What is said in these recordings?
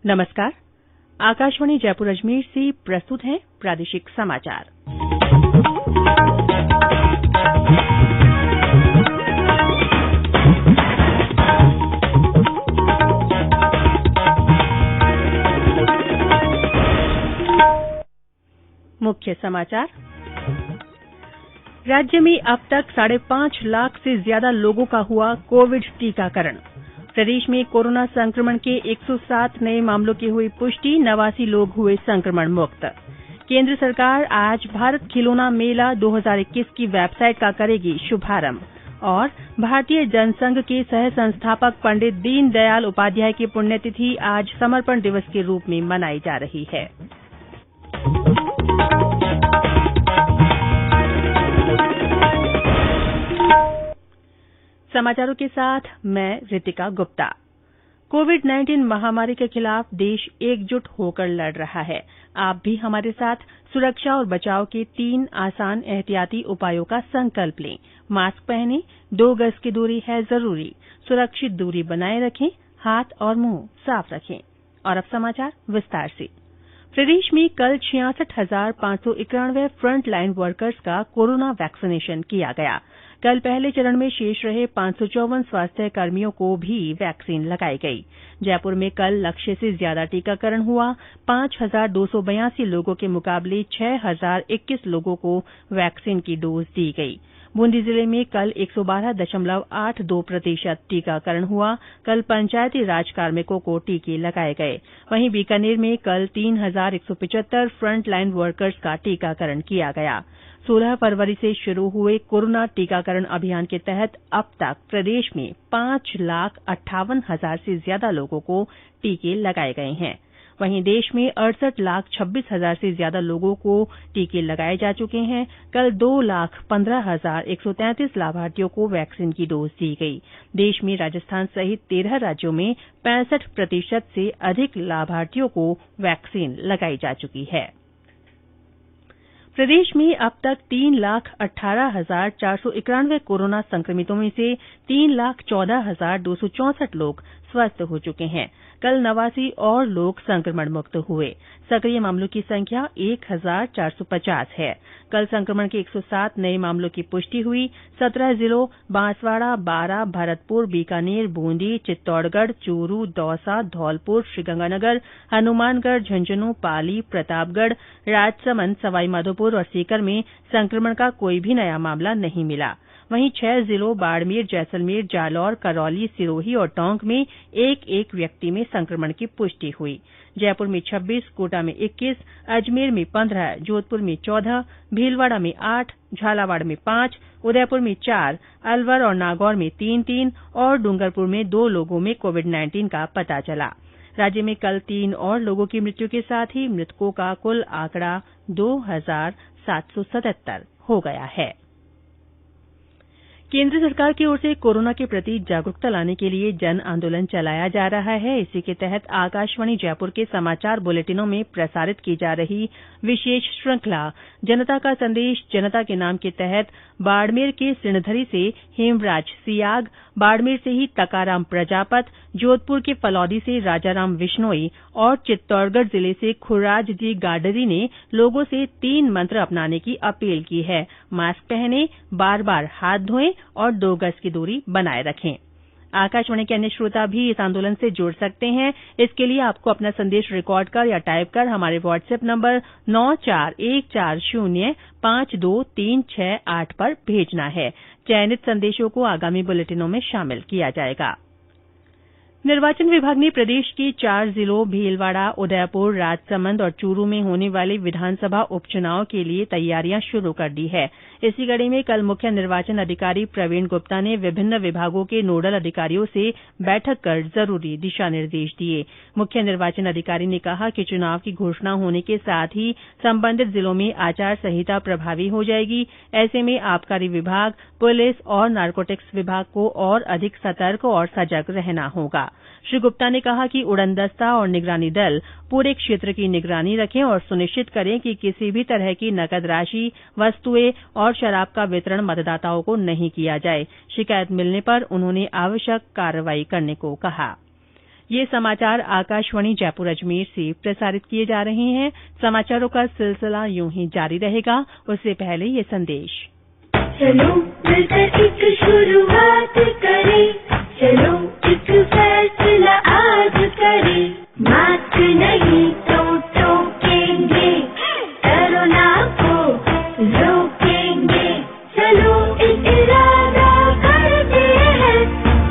नमस्कार। आकाशवाणी जयपुर अजमेर से प्रस्तुत हैं प्रादेशिक समाचार। मुख्य समाचार। राज्य में अब तक 5.5 लाख से ज्यादा लोगों का हुआ कोविड टीकाकरण। प्रदेश में कोरोना संक्रमण के 107 नए मामलों की हुई पुष्टि। 89 लोग हुए संक्रमण मुक्त। केंद्र सरकार आज भारत खिलौना मेला 2021 की वेबसाइट का करेगी शुभारंभ। और भारतीय जनसंघ के सह संस्थापक पंडित दीनदयाल उपाध्याय की पुण्यतिथि आज समर्पण दिवस के रूप में मनाई जा रही है। समाचारों के साथ मैं रितिका गुप्ता। कोविड-19 महामारी के खिलाफ देश एकजुट होकर लड़ रहा है। आप भी हमारे साथ सुरक्षा और बचाव के 3 आसान एहतियाती उपायों का संकल्प लें। मास्क पहनें, 2 गज की दूरी है जरूरी, सुरक्षित दूरी बनाए रखें, हाथ और मुंह साफ रखें। और अब समाचार विस्तार से। प्रदेश में कल 66,591 फ्रंट लाइन वर्कर्स का कोरोना वैक्सीनेशन किया गया। कल पहले चरण में शेष रहे 554 स्वास्थ्य कर्मियों को भी वैक्सीन लगाई गई। जयपुर में कल लक्ष्य से ज्यादा टीकाकरण हुआ। 5,282 लोगों के मुकाबले 6,021 लोगों को वैक्सीन की डोज दी गई। बूंदी जिले में कल 112.82% टीकाकरण हुआ। कल पंचायती राज कार्मिकों को टीके लगाए गए। वहीं बीकानेर में कल 3,175 फ्रंट लाइन वर्कर्स का टीकाकरण किया गया। 16 फरवरी से शुरू हुए कोरोना टीकाकरण अभियान के तहत अब तक प्रदेश में 5,58,000 से ज्यादा लोगों को टीके लगाए गए हैं। वहीं देश में 68,26,000 से ज्यादा लोगों को टीके लगाए जा चुके हैं। कल 2,15,133 लाभार्थियों को वैक्सीन की डोज दी गई। देश में राजस्थान सहित 13 राज्यों में 65% से अधिक लाभार्थियों को वैक्सीन लगाई जा चुकी है। प्रदेश में अब तक 3,18,491 कोरोना संक्रमितों में से 3,14,264 लोग स्वस्थ हो चुके हैं। कल 89 और लोग संक्रमण मुक्त हुए। सक्रिय मामलों की संख्या 1,450 है। कल संक्रमण के 107 नए मामलों की पुष्टि हुई। 17 जिलों बांसवाड़ा, बारां, भरतपुर, बीकानेर, बूंदी, चित्तौड़गढ़, चूरू, दौसा, धौलपुर, श्रीगंगानगर, हनुमानगढ़, झुंझुनूं, पाली, प्रतापगढ़, राजसमंद, सवाईमाधोपुर और सीकर में संक्रमण का कोई भी नया मामला नहीं मिला। वहीं 6 जिलों बाड़मेर, जैसलमेर, जालौर, करौली, सिरोही और टोंक में एक एक व्यक्ति में संक्रमण की पुष्टि हुई। जयपुर में 26, कोटा में 21, अजमेर में 15, जोधपुर में 14, भीलवाड़ा में 8, झालावाड़ में 5, उदयपुर में 4, अलवर और नागौर में 3-3 और डूंगरपुर में 2 लोगों में कोविड-19 का पता चला। राज्य में कल 3 और लोगों की मृत्यु के साथ ही मृतकों का कुल आंकड़ा 2,777 हो गया है। केंद्र सरकार की ओर से कोरोना के प्रति जागरूकता लाने के लिए जन आंदोलन चलाया जा रहा है। इसी के तहत आकाशवाणी जयपुर के समाचार बुलेटिनों में प्रसारित की जा रही विशेष श्रृंखला जनता का संदेश जनता के नाम के तहत बाड़मेर के सिणधरी से हेमराज सियाग, बाड़मेर से ही तकाराम प्रजापत, जोधपुर के फलौदी से राजाराम विश्नोई और चित्तौड़गढ़ जिले से खुर्राज जी गाडरी ने लोगों से 3 मंत्र अपनाने की अपील की है। मास्क पहनें, बार-बार हाथ धोएं और 2 गज की दूरी बनाए रखें। आकाशवाणी के अन्य श्रोता भी इस आंदोलन से जुड़ सकते हैं। इसके लिए आपको अपना संदेश रिकॉर्ड कर या टाइप कर हमारे व्हाट्सएप नंबर 9414052368 पर भेजना है। चयनित संदेशों को आगामी बुलेटिनों में शामिल किया जाएगा। निर्वाचन विभाग ने प्रदेश के 4 जिलों भीलवाड़ा, उदयपुर, राजसमंद और चूरू में होने वाले विधानसभा उपचुनाव के लिए तैयारियां शुरू कर दी है। इसी कड़ी में कल मुख्य निर्वाचन अधिकारी प्रवीण गुप्ता ने विभिन्न विभागों के नोडल अधिकारियों से बैठक कर जरूरी दिशा निर्देश दिए। मुख्य निर्वाचन अधिकारी ने कहा कि चुनाव की घोषणा होने के साथ ही संबंधित जिलों में आचार संहिता प्रभावी हो जाएगी। ऐसे में आबकारी विभाग, पुलिस और नारकोटिक्स विभाग को और अधिक सतर्क और सजग रहना होगा। श्री गुप्ता ने कहा कि उड़नदस्ता और निगरानी दल पूरे क्षेत्र की निगरानी रखें और सुनिश्चित करें कि किसी भी तरह की नकद राशि, वस्तुएं और शराब का वितरण मतदाताओं को नहीं किया जाए। शिकायत मिलने पर उन्होंने आवश्यक कार्रवाई करने को कहा। ये समाचार आकाशवाणी जयपुर अजमेर से प्रसारित किए जा रहे हैं। समाचारों का सिलसिला यूं ही जारी रहेगा। उससे पहले ये संदेश। चलो मिलकर एक शुरुआत करें, चलो एक फैसला आज करें, मास्क नहीं तो टोकेंगे, कोरोना को रोकेंगे, चलो एक इरादा करते हैं,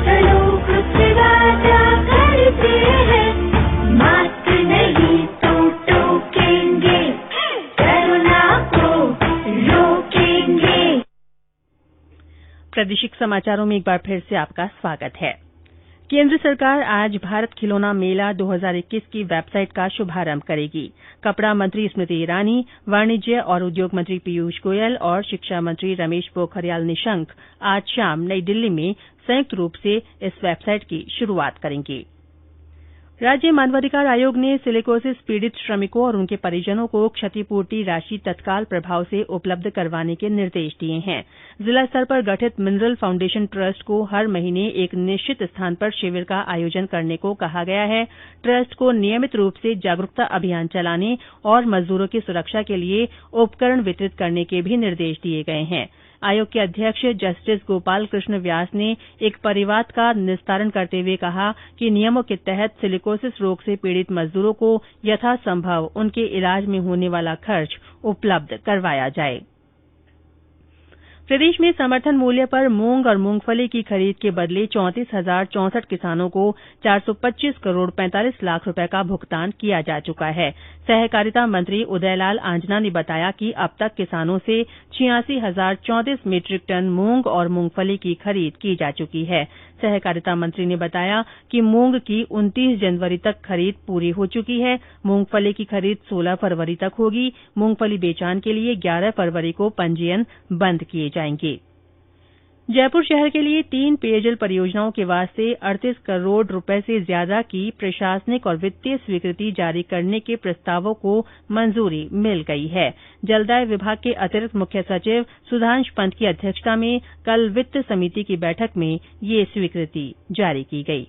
चलो कुछ वादा करते हैं, मास्क नहीं तो टोकेंगे, कोरोना को रोकेंगे। प्रादेशिक समाचारों में एक बार फिर से आपका स्वागत है। केंद्र सरकार आज भारत खिलौना मेला 2021 की वेबसाइट का शुभारंभ करेगी। कपड़ा मंत्री स्मृति ईरानी, वाणिज्य और उद्योग मंत्री पीयूष गोयल और शिक्षा मंत्री रमेश पोखरियाल निशंक आज शाम नई दिल्ली में संयुक्त रूप से इस वेबसाइट की शुरूआत करेंगे। राज्य मानवाधिकार आयोग ने सिलिकोसिस पीड़ित श्रमिकों और उनके परिजनों को क्षतिपूर्ति राशि तत्काल प्रभाव से उपलब्ध करवाने के निर्देश दिए हैं। जिला स्तर पर गठित मिनरल फाउंडेशन ट्रस्ट को हर महीने एक निश्चित स्थान पर शिविर का आयोजन करने को कहा गया है। ट्रस्ट को नियमित रूप से जागरूकता अभियान चलाने और मजदूरों की सुरक्षा के लिए उपकरण वितरित करने के भी निर्देश दिए गए हैं। आयोग के अध्यक्ष जस्टिस गोपाल कृष्ण व्यास ने एक परिवाद का निस्तारण करते हुए कहा कि नियमों के तहत सिलिकोसिस रोग से पीड़ित मजदूरों को यथासंभव उनके इलाज में होने वाला खर्च उपलब्ध करवाया जाए। प्रदेश में समर्थन मूल्य पर मूंग और मूंगफली की खरीद के बदले 34,064 किसानों को 425 करोड़ 45 लाख रुपए का भुगतान किया जा चुका है। सहकारिता मंत्री उदयलाल आंजना ने बताया कि अब तक किसानों से 86,034 मीट्रिक टन मूंग और मूंगफली की खरीद की जा चुकी है। सहकारिता मंत्री ने बताया कि मूंग की 29 जनवरी तक खरीद पूरी हो चुकी है। मूंगफली की खरीद 16 फरवरी तक होगी। मूंगफली बेचान के लिए 11 फरवरी को पंजीयन बंद किए जाएंगे। जयपुर शहर के लिए 3 पेयजल परियोजनाओं के वास्ते 38 करोड़ रुपए से ज्यादा की प्रशासनिक और वित्तीय स्वीकृति जारी करने के प्रस्तावों को मंजूरी मिल गई है। जलदाय विभाग के अतिरिक्त मुख्य सचिव सुधांश पंत की अध्यक्षता में कल वित्त समिति की बैठक में ये स्वीकृति जारी की गई।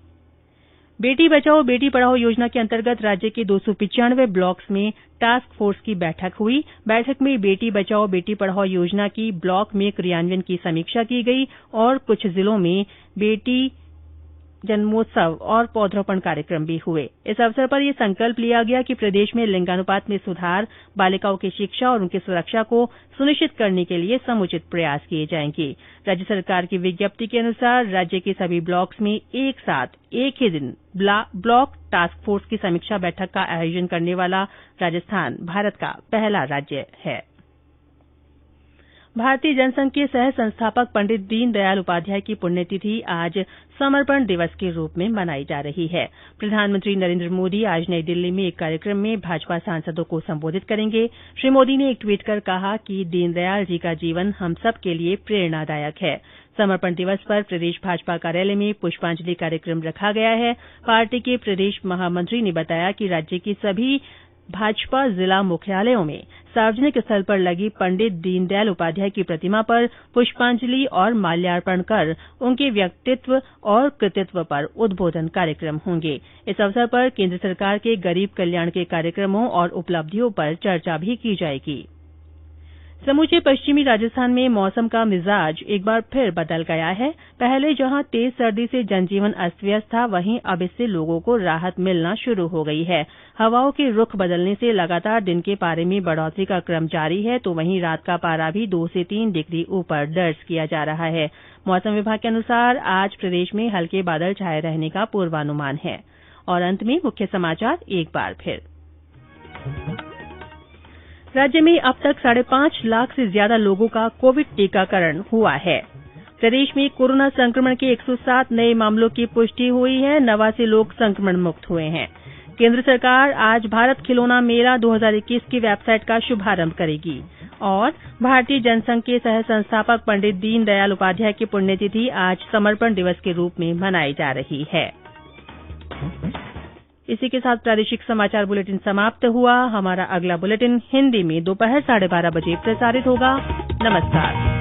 बेटी बचाओ बेटी पढ़ाओ योजना के अंतर्गत राज्य के 295 ब्लॉक्स में टास्क फोर्स की बैठक हुई। बैठक में बेटी बचाओ बेटी पढ़ाओ योजना की ब्लॉक में क्रियान्वयन की समीक्षा की गई और कुछ जिलों में बेटी जन्मोत्सव और पौधरोपण कार्यक्रम भी हुए। इस अवसर पर यह संकल्प लिया गया कि प्रदेश में लिंगानुपात में सुधार, बालिकाओं की शिक्षा और उनकी सुरक्षा को सुनिश्चित करने के लिए समुचित प्रयास किए जाएंगे। राज्य सरकार की विज्ञप्ति के अनुसार राज्य के सभी ब्लॉक्स में एक साथ एक ही दिन ब्लॉक टास्क फोर्स की समीक्षा बैठक का आयोजन करने वाला राजस्थान भारत का पहला राज्य है। भारतीय जनसंघ के सह संस्थापक पंडित दीनदयाल उपाध्याय की पुण्यतिथि आज समर्पण दिवस के रूप में मनाई जा रही है। प्रधानमंत्री नरेंद्र मोदी आज नई दिल्ली में एक कार्यक्रम में भाजपा सांसदों को संबोधित करेंगे। श्री मोदी ने एक ट्वीट कर कहा कि दीनदयाल जी का जीवन हम सब के लिए प्रेरणादायक है। समर्पण दिवस पर प्रदेश भाजपा कार्यालय में पुष्पांजलि कार्यक्रम रखा गया है। पार्टी के प्रदेश महामंत्री ने बताया कि राज्य की सभी भाजपा जिला मुख्यालयों में सार्वजनिक स्थल पर लगी पंडित दीनदयाल उपाध्याय की प्रतिमा पर पुष्पांजलि और माल्यार्पण कर उनके व्यक्तित्व और कृतित्व पर उद्बोधन कार्यक्रम होंगे। इस अवसर पर केंद्र सरकार के गरीब कल्याण के कार्यक्रमों और उपलब्धियों पर चर्चा भी की जाएगी। समूचे पश्चिमी राजस्थान में मौसम का मिजाज एक बार फिर बदल गया है। पहले जहां तेज सर्दी से जनजीवन अस्त व्यस्त था, वहीं अब इससे लोगों को राहत मिलना शुरू हो गई है। हवाओं के रुख बदलने से लगातार दिन के पारे में बढ़ोतरी का क्रम जारी है, तो वहीं रात का पारा भी 2 से 3 डिग्री ऊपर दर्ज किया जा रहा है। मौसम विभाग के अनुसार आज प्रदेश में हल्के बादल छाये रहने का पूर्वानुमान है। और अंत में मुख्य समाचार एक बार फिर। राज्य में अब तक 5.5 लाख से ज्यादा लोगों का कोविड टीकाकरण हुआ है। प्रदेश में कोरोना संक्रमण के 107 नए मामलों की पुष्टि हुई है। 89 लोग संक्रमण मुक्त हुए हैं। केंद्र सरकार आज भारत खिलौना मेला 2021 की वेबसाइट का शुभारंभ करेगी। और भारतीय जनसंघ के सह संस्थापक पंडित दीनदयाल उपाध्याय की पुण्यतिथि आज समर्पण दिवस के रूप में मनाई जा रही है। इसी के साथ प्रादेशिक समाचार बुलेटिन समाप्त हुआ। हमारा अगला बुलेटिन हिन्दी में दोपहर 12:30 बजे प्रसारित होगा। नमस्कार।